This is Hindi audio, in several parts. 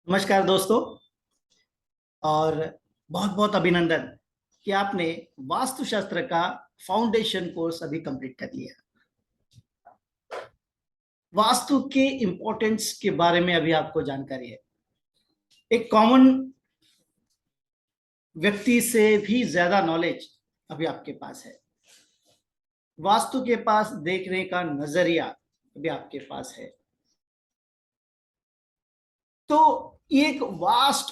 नमस्कार दोस्तों। और बहुत बहुत अभिनंदन कि आपने वास्तुशास्त्र का फाउंडेशन कोर्स अभी कंप्लीट कर लिया। वास्तु के इम्पोर्टेंस के बारे में अभी आपको जानकारी है। एक कॉमन व्यक्ति से भी ज्यादा नॉलेज अभी आपके पास है। वास्तु के पास देखने का नजरिया अभी आपके पास है। तो ये एक वास्ट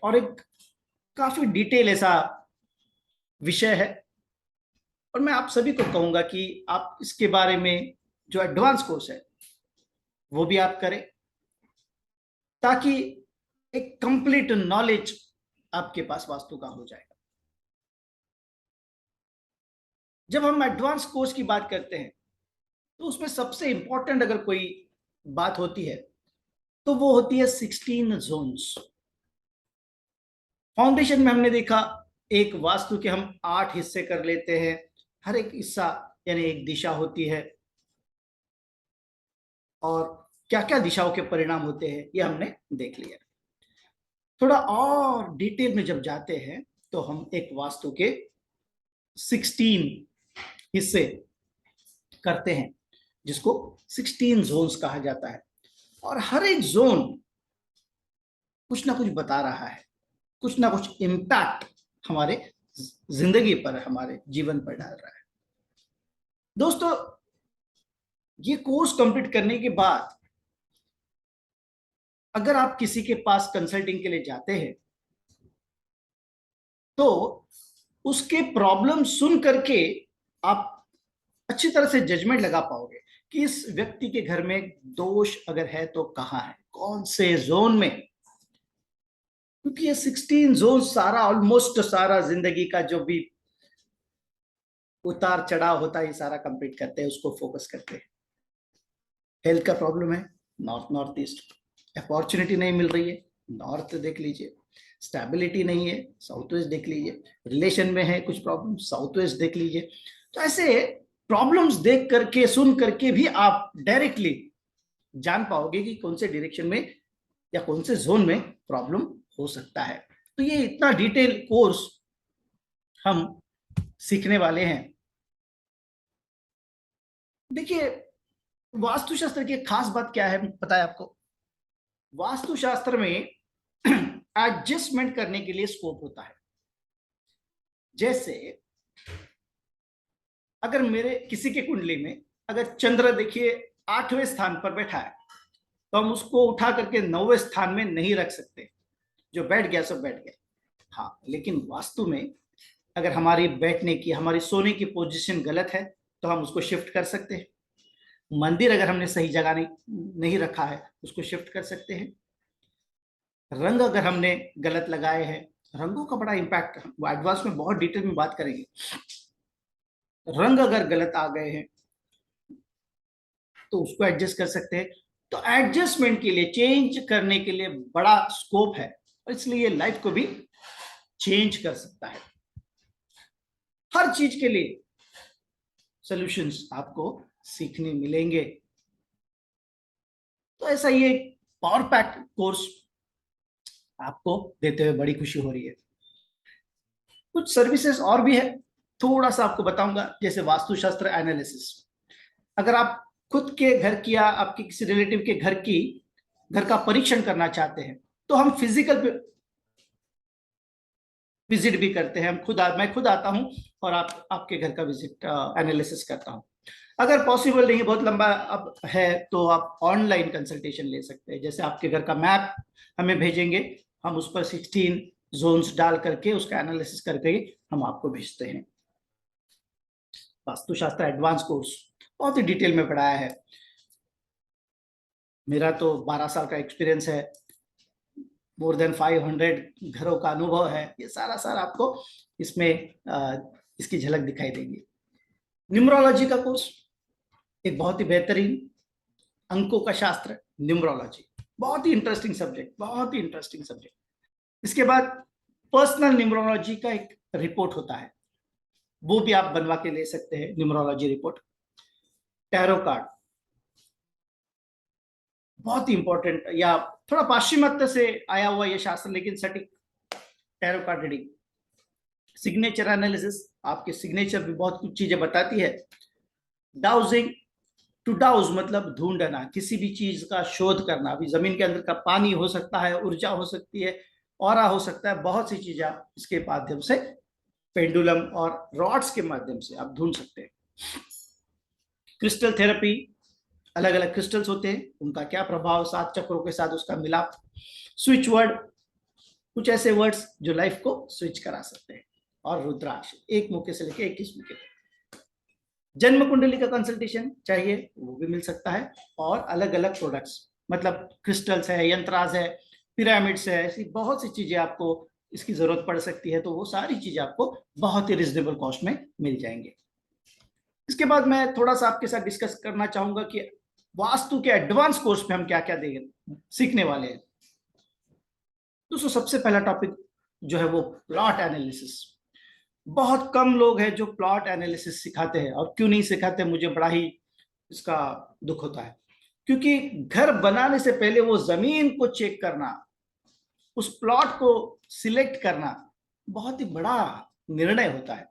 और एक काफी डिटेल ऐसा विषय है। और मैं आप सभी को कहूंगा कि आप इसके बारे में जो एडवांस कोर्स है वो भी आप करें, ताकि एक कंप्लीट नॉलेज आपके पास वास्तु का हो जाएगा। जब हम एडवांस कोर्स की बात करते हैं तो उसमें सबसे इंपॉर्टेंट अगर कोई बात होती है तो वो होती है 16 जोन्स। फाउंडेशन में हमने देखा एक वास्तु के हम 8 हिस्से कर लेते हैं। हर एक हिस्सा यानी एक दिशा होती है, और क्या क्या दिशाओं के परिणाम होते हैं ये हमने देख लिया। थोड़ा और डिटेल में जब जाते हैं तो हम एक वास्तु के 16 हिस्से करते हैं, जिसको 16 जोन्स कहा जाता है। और हर एक जोन कुछ ना कुछ बता रहा है, कुछ ना कुछ इम्पैक्ट हमारे जिंदगी पर, हमारे जीवन पर डाल रहा है। दोस्तों, ये कोर्स कंप्लीट करने के बाद अगर आप किसी के पास कंसल्टिंग के लिए जाते हैं तो उसके प्रॉब्लम सुन करके आप अच्छी तरह से जजमेंट लगा पाओगे कि इस व्यक्ति के घर में दोष अगर है तो कहाँ है, कौन से जोन में। क्योंकि ये 16 जोन सारा, ऑलमोस्ट सारा जिंदगी का जो भी उतार चढ़ाव होता है ये सारा कंप्लीट करते हैं, उसको फोकस करते हैं। हेल्थ का प्रॉब्लम है, नॉर्थ नॉर्थ ईस्ट। अपॉर्चुनिटी नहीं मिल रही है, नॉर्थ देख लीजिए। स्टेबिलिटी नहीं है, साउथ वेस्ट देख लीजिए। रिलेशन में है कुछ प्रॉब्लम, साउथ वेस्ट देख लीजिए। तो ऐसे प्रॉब्लम्स देख करके, सुन करके भी आप डायरेक्टली जान पाओगे कि कौन से डायरेक्शन में या कौन से जोन में प्रॉब्लम हो सकता है। तो ये इतना डिटेल कोर्स हम सीखने वाले हैं। देखिए, वास्तुशास्त्र की खास बात क्या है पता है आपको? वास्तुशास्त्र में एडजस्टमेंट करने के लिए स्कोप होता है। जैसे अगर मेरे किसी के कुंडली में अगर चंद्र देखिए 8वें स्थान पर बैठा है, तो हम उसको उठा करके 9वें स्थान में नहीं रख सकते। जो बैठ गया सब बैठ गया। हाँ, लेकिन वास्तु में अगर हमारी बैठने की, हमारी सोने की पोजीशन गलत है तो हम उसको शिफ्ट कर सकते हैं। मंदिर अगर हमने सही जगह नहीं रखा है उसको शिफ्ट कर सकते हैं। रंग अगर हमने गलत लगाए हैं, रंगों का बड़ा इंपैक्ट एडवांस में बहुत डिटेल में बात करेंगे। रंग अगर गलत आ गए हैं तो उसको एडजस्ट कर सकते हैं। तो एडजस्टमेंट के लिए, चेंज करने के लिए बड़ा स्कोप है, और इसलिए लाइफ को भी चेंज कर सकता है। हर चीज के लिए सॉल्यूशंस आपको सीखने मिलेंगे। तो ऐसा ये पावर पैक कोर्स आपको देते हुए बड़ी खुशी हो रही है। कुछ सर्विसेज और भी है, थोड़ा सा आपको बताऊंगा। जैसे वास्तुशास्त्र एनालिसिस, अगर आप खुद के घर की या आपके किसी रिलेटिव के घर का परीक्षण करना चाहते हैं तो हम फिजिकल विजिट भी करते हैं। मैं खुद आता हूं और आपके घर का विजिट एनालिसिस करता हूं। अगर पॉसिबल नहीं है, बहुत लंबा अब है, तो आप ऑनलाइन कंसल्टेशन ले सकते हैं। जैसे आपके घर का मैप हमें भेजेंगे, हम उस पर 16 जोन्स डाल करके उसका एनालिसिस करके हम आपको भेजते हैं। वास्तुशास्त्र एडवांस कोर्स बहुत ही डिटेल में पढ़ाया है। मेरा तो 12 साल का एक्सपीरियंस है, मोर देन 500 घरों का अनुभव है। ये सारा सारा आपको इसमें इसकी झलक दिखाई देगी। न्यूमरोलॉजी का कोर्स एक बहुत ही बेहतरीन अंकों का शास्त्र, न्यूमरोलॉजी, बहुत ही इंटरेस्टिंग सब्जेक्ट, बहुत ही इंटरेस्टिंग सब्जेक्ट। इसके बाद पर्सनल न्यूमरोलॉजी का एक रिपोर्ट होता है, वो भी आप बनवा के ले सकते हैं, न्यूमरोलॉजी रिपोर्ट। टैरो कार्ड, बहुत ही इंपॉर्टेंट, या थोड़ा पाश्चिमात्य से आया हुआ ये शास्त्र, लेकिन सटीक tarot card reading. Signature analysis, आपके सिग्नेचर भी बहुत कुछ चीजें बताती है। डाउजिंग, टू डाउज मतलब ढूंढना, किसी भी चीज का शोध करना। अभी जमीन के अंदर का पानी हो सकता है, ऊर्जा हो सकती है, ऑरा हो सकता है, बहुत सी चीजें आप इसके माध्यम से, पेंडुलम और रॉड्स के माध्यम से आप ढूंढ सकते हैं। क्रिस्टल थेरेपी, अलग अलग क्रिस्टल्स होते हैं, उनका क्या प्रभाव, 7 चक्रों के साथ उसका मिलाप। स्विच वर्ड, कुछ ऐसे वर्ड्स जो लाइफ को स्विच करा सकते हैं। और रुद्राक्ष, एक मुक्के से लेकर 21 मुक्के तक। जन्म कुंडली का कंसल्टेशन चाहिए वो भी मिल सकता है। और अलग अलग प्रोडक्ट्स, मतलब क्रिस्टल्स है, यंत्राज है, पिरामिड्स है, ऐसी बहुत सी चीजें आपको इसकी जरूरत पड़ सकती है, तो वो सारी चीजें आपको बहुत ही रिजनेबल कॉस्ट में मिल जाएंगे। इसके बाद मैं थोड़ा सा आपके साथ डिस्कस करना चाहूंगा कि वास्तु के एडवांस कोर्स में हम क्या क्या सीखने वाले हैं। दोस्तों, सबसे पहला टॉपिक जो है वो प्लॉट एनालिसिस। बहुत कम लोग हैं जो प्लॉट एनालिसिस सिखाते हैं, और क्यों नहीं सिखाते मुझे बड़ा ही इसका दुख होता है। क्योंकि घर बनाने से पहले वो जमीन को चेक करना, उस प्लॉट को सिलेक्ट करना बहुत ही बड़ा निर्णय होता है।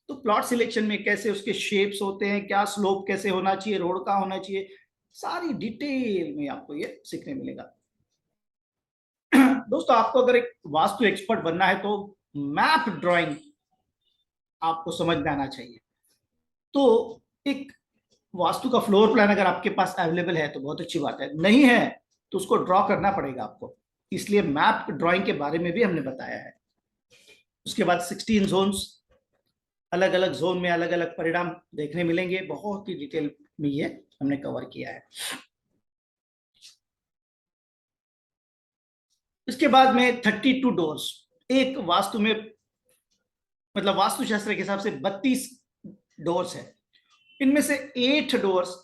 तो प्लॉट सिलेक्शन में कैसे उसके शेप्स होते हैं, क्या स्लोप कैसे होना चाहिए, रोड का होना चाहिए, सारी डिटेल में आपको ये सीखने मिलेगा। दोस्तों, आपको अगर एक वास्तु एक्सपर्ट बनना है तो मैप ड्राइंग आपको समझ में आना चाहिए। तो एक वास्तु का फ्लोर प्लान अगर आपके पास अवेलेबल है तो बहुत अच्छी बात है, नहीं है तो उसको ड्रॉ करना पड़ेगा आपको। इसलिए मैप ड्राइंग के बारे में भी हमने बताया है। उसके बाद 16 जोन्स, अलग अलग जोन में अलग अलग परिणाम देखने मिलेंगे, बहुत ही डिटेल में ये हमने कवर किया है। इसके बाद में 32 डोर्स, एक वास्तु में, मतलब वास्तुशास्त्र के हिसाब से 32 डोर्स है। इनमें से 8 डोर्स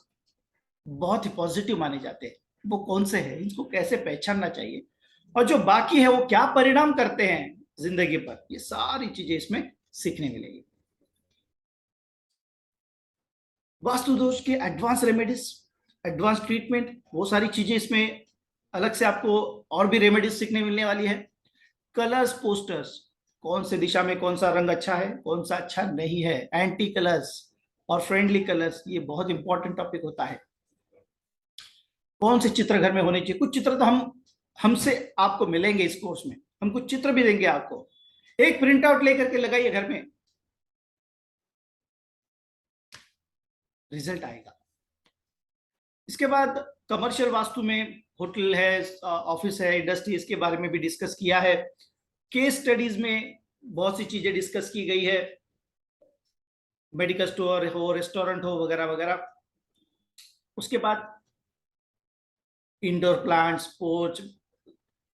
बहुत ही पॉजिटिव माने जाते हैं। वो कौन से हैं, इनको कैसे पहचानना चाहिए, और जो बाकी है वो क्या परिणाम करते हैं जिंदगी पर, ये सारी चीजें इसमें सीखने मिलेगी। वास्तु दोष के एडवांस रेमेडीज, एडवांस ट्रीटमेंट, वो सारी चीजें इसमें अलग से आपको और भी रेमेडीज सीखने मिलने वाली है। कलर्स पोस्टर्स, कौन से दिशा में कौन सा रंग अच्छा है, कौन सा अच्छा नहीं है, एंटी कलर्स और फ्रेंडली कलर्स, ये बहुत इंपॉर्टेंट टॉपिक होता है। कौन से चित्र घर में होने चाहिए, कुछ चित्र तो हमसे आपको मिलेंगे इस कोर्स में, हम कुछ चित्र भी देंगे आपको, एक प्रिंट आउट लेकर के लगाइए घर में, रिजल्ट आएगा। इसके बाद कमर्शियल वास्तु में होटल है, ऑफिस है, इंडस्ट्री, इसके बारे में भी डिस्कस किया है। केस स्टडीज में बहुत सी चीजें डिस्कस की गई है, मेडिकल स्टोर हो, रेस्टोरेंट हो, वगैरह वगैरह। उसके बाद इंडोर प्लांट्स, पोर्च,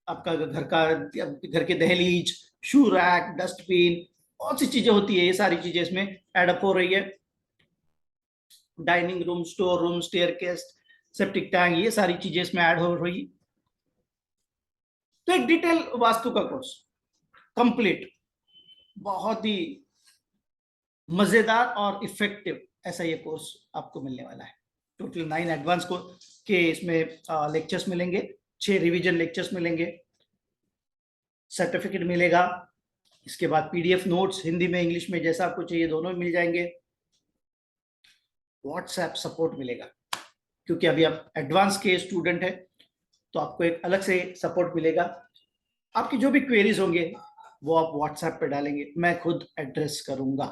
आपका घर के दहलीज, शू रैक, डस्टबिन, बहुत सी चीजें होती है, ये सारी चीजें इसमें एडअप हो रही है। Dining room, store room, staircase, septic tank, ये सारी चीजें इसमें ऐड हो रही। तो एक डिटेल वास्तु का कोर्स कंप्लीट, बहुत ही मजेदार और इफेक्टिव ऐसा ये कोर्स आपको मिलने वाला है। टोटल 9 एडवांस को के इसमें लेक्चर्स मिलेंगे, 6 रिवीजन लेक्चर्स मिलेंगे, सर्टिफिकेट मिलेगा। इसके बाद पीडीएफ नोट्स हिंदी में, इंग्लिश में, जैसा आपको चाहिए दोनों मिल जाएंगे। व्हाट्सएप सपोर्ट मिलेगा, क्योंकि अभी आप एडवांस के स्टूडेंट हैं तो आपको एक अलग से सपोर्ट मिलेगा। आपकी जो भी क्वेरीज होंगे वो आप व्हाट्सएप पे डालेंगे, मैं खुद एड्रेस करूंगा।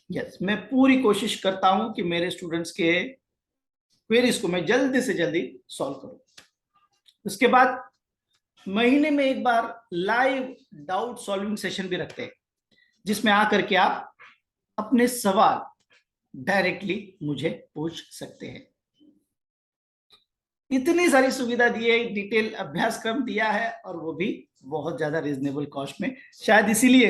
यस, मैं पूरी कोशिश करता हूं कि मेरे स्टूडेंट्स के क्वेरीज को मैं जल्दी से जल्दी सॉल्व करूं। उसके बाद महीने में एक बार लाइव डाउट सॉल्विंग सेशन भी रखते हैं, जिसमें आकर के आप अपने सवाल डायरेक्टली मुझे पूछ सकते हैं। इतनी सारी सुविधा दी है, डिटेल अभ्यासक्रम दिया है, और वो भी बहुत ज्यादा रीजनेबल कॉस्ट में। शायद इसीलिए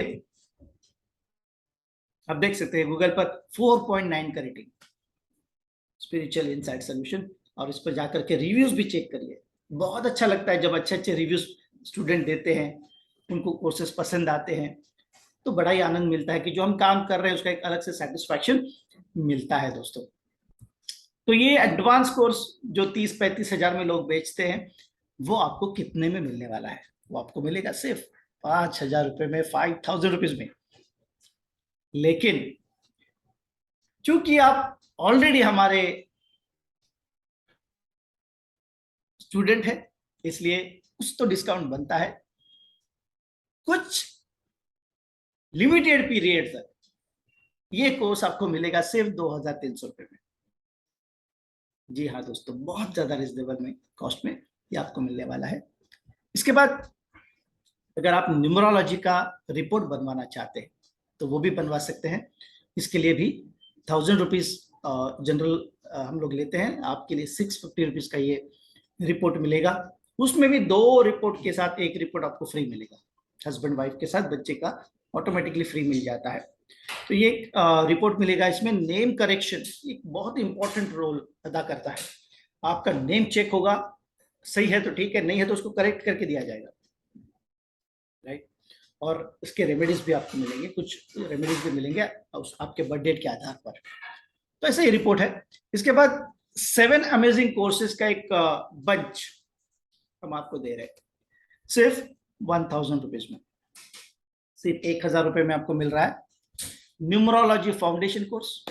आप देख सकते हैं गूगल पर 4.9 का रेटिंग, स्पिरिचुअल इनसाइट सोल्यूशन। और इस पर जाकर के रिव्यूज भी चेक करिए, बहुत अच्छा लगता है जब अच्छे अच्छे रिव्यूज स्टूडेंट देते हैं, उनको कोर्सेज पसंद आते हैं, तो बड़ा ही आनंद मिलता है कि जो हम काम कर रहे हैं उसका एक अलग से सेटिस्फैक्शन मिलता है दोस्तों। तो ये एडवांस कोर्स जो 30-35 हजार में लोग बेचते हैं, वो आपको कितने में मिलने वाला है? वो आपको मिलेगा सिर्फ 5,000 रुपए में, 5,000 रुपीज में। लेकिन चूंकि आप ऑलरेडी हमारे स्टूडेंट है, इसलिए कुछ तो डिस्काउंट बनता है। कुछ लिमिटेड पीरियड तक ये कोर्स आपको मिलेगा सिर्फ 2,300 रुपए में। जी हाँ दोस्तों, बहुत ज्यादा रिजनेबल में कॉस्ट में ये आपको मिलने वाला है। इसके बाद अगर आप न्यूमरोलॉजी का रिपोर्ट बनवाना चाहते हैं तो वो भी बनवा सकते हैं। इसके लिए भी 1,000 रुपीज जनरल हम लोग लेते हैं। आपके लिए 650 रुपीज का ये रिपोर्ट मिलेगा। उसमें भी 2 रिपोर्ट के साथ एक रिपोर्ट आपको फ्री मिलेगा। हस्बैंड वाइफ के साथ बच्चे का ऑटोमेटिकली फ्री मिल जाता है। तो ये रिपोर्ट मिलेगा। इसमें नेम करेक्शन एक बहुत इंपॉर्टेंट रोल अदा करता है। आपका नेम चेक होगा, सही है तो ठीक है, नहीं है तो उसको करेक्ट करके दिया जाएगा, राइट। और इसके रेमेडीज भी आपको मिलेंगे, कुछ रेमेडीज भी मिलेंगे आपके बर्थ डेट के आधार पर। तो ऐसे ही रिपोर्ट है। इसके बाद 7 अमेजिंग कोर्सेज का एक बंच हम आपको दे रहे हैं सिर्फ 1,000 रुपीज में। सिर्फ 1,000 रुपए में आपको मिल रहा है numerology foundation course,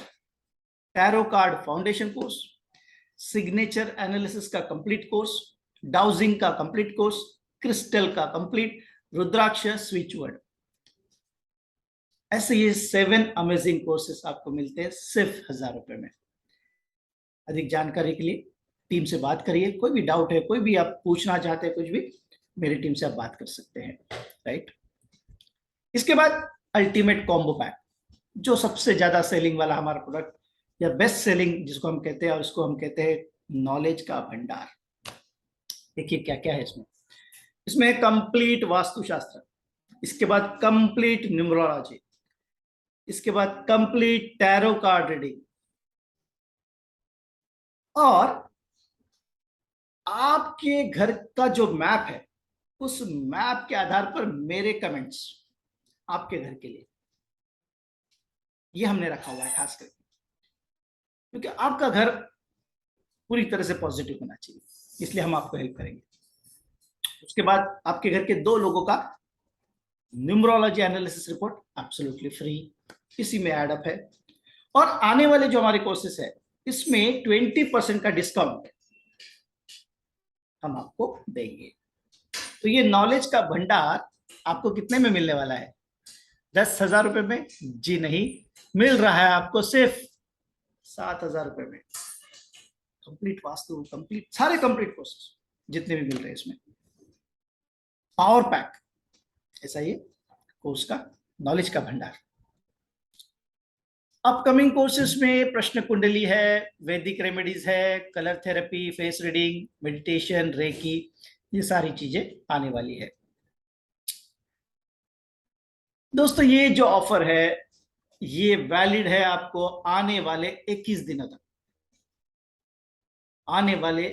tarot card foundation course, signature analysis का कंप्लीट कोर्स, डाउजिंग का कंप्लीट कोर्स, क्रिस्टल का कंप्लीट, रुद्राक्ष, स्विच वर्ड। ऐसे ये 7 अमेजिंग कोर्सेस आपको मिलते हैं सिर्फ 1,000 रुपए में। अधिक जानकारी के लिए टीम से बात करिए। कोई भी डाउट है, कोई भी आप पूछना चाहते हैं, कुछ भी, मेरी टीम से आप बात कर सकते हैं, राइट। इसके बाद अल्टीमेट कॉम्बो पैक, जो सबसे ज्यादा सेलिंग वाला हमारा प्रोडक्ट या बेस्ट सेलिंग जिसको हम कहते हैं, और इसको हम कहते हैं नॉलेज का भंडार। देखिए क्या क्या है इसमें। इसमें कंप्लीट वास्तुशास्त्र, इसके बाद कंप्लीट न्यूमरोलॉजी, इसके बाद कंप्लीट टैरो कार्ड रीडिंग, और आपके घर का जो मैप है उस मैप के आधार पर मेरे कमेंट्स आपके घर के लिए, ये हमने रखा हुआ है खास करके, क्योंकि आपका घर पूरी तरह से पॉजिटिव होना चाहिए, इसलिए हम आपको हेल्प करेंगे। उसके बाद आपके घर के 2 लोगों का numerology analysis report absolutely free, इसी में ऐड अप है। और आने वाले जो हमारे कोर्सेस है इसमें 20% का डिस्काउंट हम आपको देंगे। तो ये नॉलेज का भंडार आपको कितने में मिलने वाला है? 10,000 रुपए में? जी नहीं, मिल रहा है आपको सिर्फ 7,000 रुपए में। कंप्लीट वास्तु, कंप्लीट सारे कंप्लीट कोर्सेस जितने भी मिल रहे हैं इसमें, पावर पैक, ऐसा ये कोर्स का नॉलेज का भंडार। अपकमिंग कोर्सेज में प्रश्न कुंडली है, वैदिक रेमेडीज है, colour therapy, face reading, meditation, reiki, ये सारी चीजें आने वाली है। दोस्तों ये जो ऑफर है ये वैलिड है आपको आने वाले 21 दिनों तक। आने वाले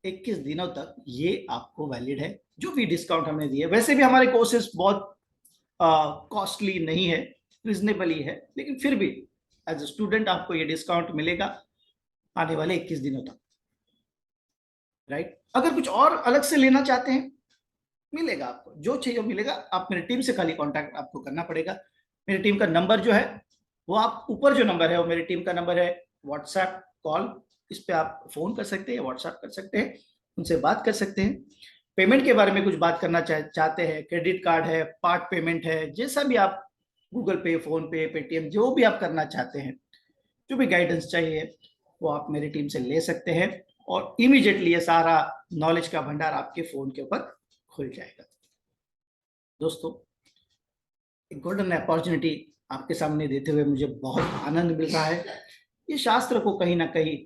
21 दिनों तक ये आपको वैलिड है, जो भी डिस्काउंट हमने दिए। वैसे भी हमारे कोर्सेज बहुत कॉस्टली नहीं है, रिजनेबल ही है, लेकिन फिर भी एज ए स्टूडेंट आपको ये डिस्काउंट मिलेगा आने वाले 21 दिनों तक, राइट। अगर कुछ और अलग से लेना चाहते हैं मिलेगा, आपको जो चाहिए मिलेगा। आप मेरी टीम से खाली कांटेक्ट आपको करना पड़ेगा। मेरी टीम का नंबर जो है वो आप ऊपर जो नंबर है वो मेरी टीम का नंबर है, व्हाट्सएप कॉल, इस पे आप फोन कर सकते हैं, व्हाट्सएप कर सकते हैं, उनसे बात कर सकते हैं। पेमेंट के बारे में कुछ बात करना चाहते हैं, क्रेडिट कार्ड है, पार्ट पेमेंट है, जैसा भी आप गूगल पे, फोन पे, पेटीएम, जो भी आप करना चाहते हैं, जो भी गाइडेंस चाहिए वो आप मेरी टीम से ले सकते हैं, और इमीडिएटली ये सारा नॉलेज का भंडार आपके फोन के ऊपर खुल जाएगा। दोस्तों एक गोल्डन अपॉर्चुनिटी आपके सामने देते हुए मुझे बहुत आनंद मिल रहा है। ये शास्त्र को कहीं ना कहीं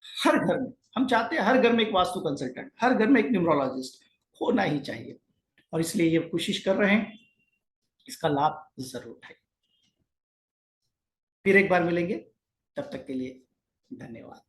हर घर में, हम चाहते हैं हर घर में एक वास्तु कंसल्टेंट, हर घर में एक न्यूमरोलॉजिस्ट होना ही चाहिए, और इसलिए ये कोशिश कर रहे हैं, इसका लाभ जरूर उठाइए। फिर एक बार मिलेंगे, तब तक के लिए धन्यवाद।